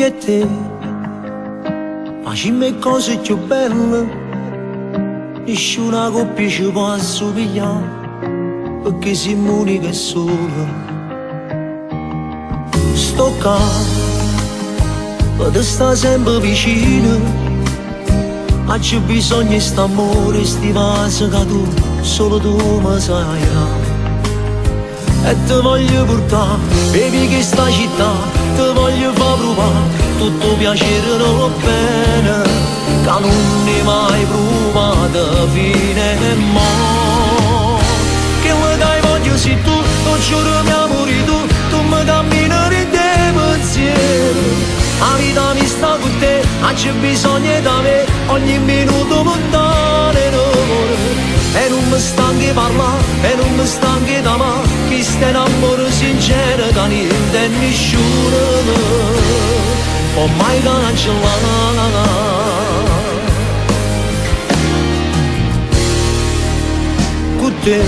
e te, facciamo cose più belle, nessuna coppia ci può assomigliare, perché siamo uniche e sole. Sto qua, per te sta sempre vicino, ma c'è bisogno di st'amore, sti vasi che tu, solo tu mi sai dare. E te voglio portare, baby, che sta città, te voglio far provare tutto piacere non bene, che non ne mai provato fine e mo'. Che lo dai voglio se tu, non giuro mi amori tu mi camminare in te pensiero. La vita mi sta con te, ma c'è bisogno da me, ogni minuto lontano e non mi stanchi parlare, e non mi stanchi d'amare, chi sta in amore sincero che niente e nessuno può mai cancellare. Con te,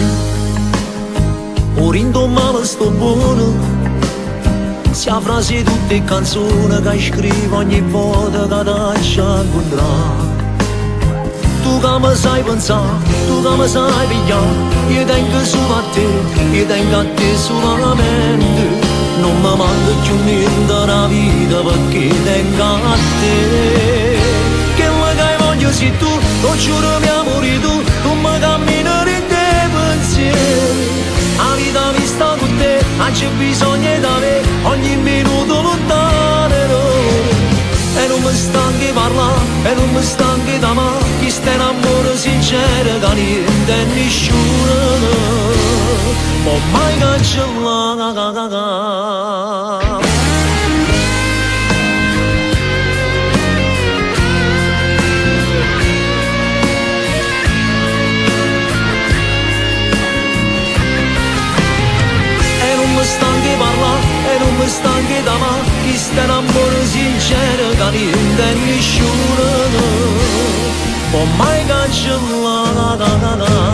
ora in domani sto buono, sia frasi tutte canzoni che scrivo ogni volta che ti incontrare. Tu che mi sai pensare, tu che mi sai pigliare, io tengo solo a te, io tengo a te solamente. Non mi manca più niente nella vita perché tengo a te. Che lo che voglio se tu, lo giuro mi amori tu mi camminare in te pensiero. La vita mi sta con te, ma c'è bisogno da me, ogni minuto lontano e non mi stanchi parlare, e non mi stanchi d'amare, chi sta in amore sincero che niente e nessuno può mai cancellare. Stanchi parlare e non mi stanchi d'amare, chi sta in amore sincero che niente e nessuno può mai cancellare.